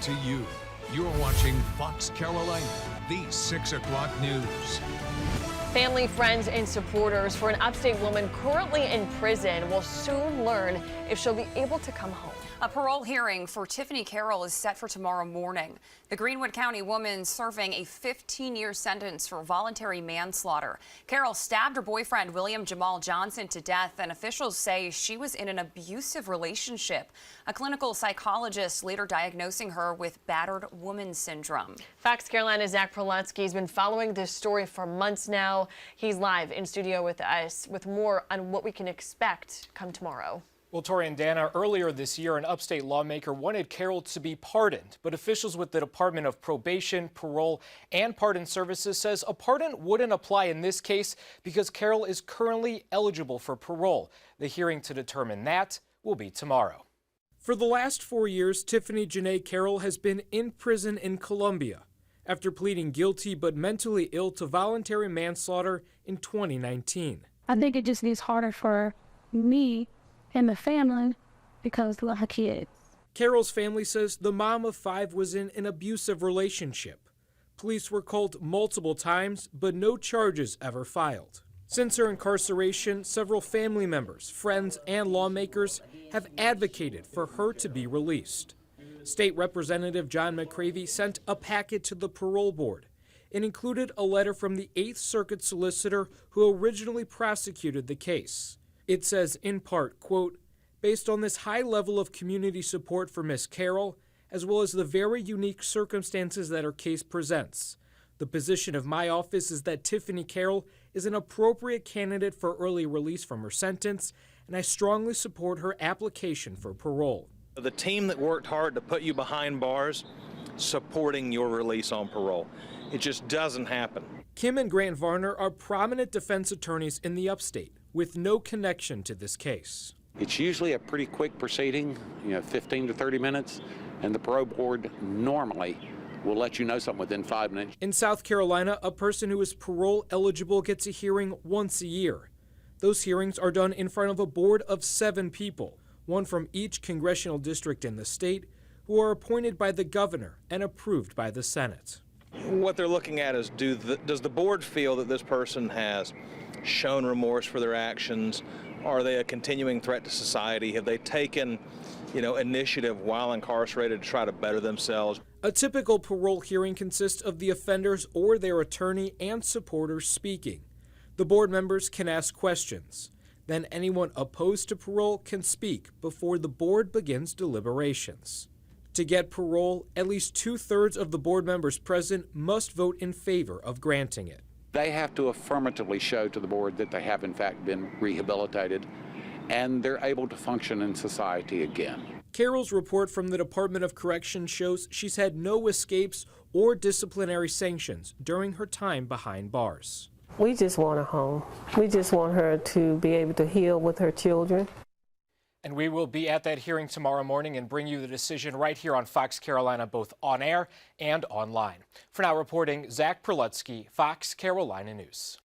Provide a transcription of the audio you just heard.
to you. You're watching Fox Carolina, the 6 o'clock news. Family, friends, and supporters for an upstate woman currently in prison will soon learn if she'll be able to come home. A parole hearing for Tiffany Caroll is set for tomorrow morning. The Greenwood County woman serving a 15-year sentence for voluntary manslaughter. Caroll stabbed her boyfriend, William Jamal Johnson, to death, and officials say she was in an abusive relationship. A clinical psychologist later diagnosing her with battered woman syndrome. Fox Carolina's Zach Prolutsky has been following this story for months now. He's live in studio with us with more on what we can expect come tomorrow. Well, Tori and Dana, earlier this year, an upstate lawmaker wanted Caroll to be pardoned, but officials with the Department of Probation, Parole, and Pardon Services says a pardon wouldn't apply in this case because Caroll is currently eligible for parole. The hearing to determine that will be tomorrow. For the last 4 years, Tiffany Janae Caroll has been in prison in Colombia after pleading guilty but mentally ill to voluntary manslaughter in 2019. I think it just gets harder for me and the family because of her kids. Caroll's family says the mom of 5 was in an abusive relationship. Police were called multiple times, but no charges ever filed. Since her incarceration, several family members, friends, and lawmakers have advocated for her to be released. State Representative John McCravey sent a packet to the parole board. It included a letter from the 8th Circuit solicitor who originally prosecuted the case. It says, in part, quote, based on this high level of community support for Miss Caroll, as well as the very unique circumstances that her case presents, the position of my office is that Tiffany Caroll is an appropriate candidate for early release from her sentence, and I strongly support her application for parole. The team that worked hard to put you behind bars, supporting your release on parole. It just doesn't happen. Kim and Grant Varner are prominent defense attorneys in the upstate with no connection to this case. It's usually a pretty quick proceeding, 15 to 30 minutes, and the parole board normally will let you know something within 5 minutes. In South Carolina, a person who is parole eligible gets a hearing once a year. Those hearings are done in front of a board of 7 people, one from each congressional district in the state, who are appointed by the governor and approved by the Senate. What they're looking at is does the board feel that this person has shown remorse for their actions? Are they a continuing threat to society? Have they taken, initiative while incarcerated to try to better themselves? A typical parole hearing consists of the offenders or their attorney and supporters speaking. The board members can ask questions. Then anyone opposed to parole can speak before the board begins deliberations. To get parole, at least 2/3 of the board members present must vote in favor of granting it. They have to affirmatively show to the board that they have in fact been rehabilitated and they're able to function in society again. Caroll's report from the Department of Corrections shows she's had no escapes or disciplinary sanctions during her time behind bars. We just want her home. We just want her to be able to heal with her children. And we will be at that hearing tomorrow morning and bring you the decision right here on Fox Carolina, both on air and online. For now, reporting Zach Prolutsky, Fox Carolina News.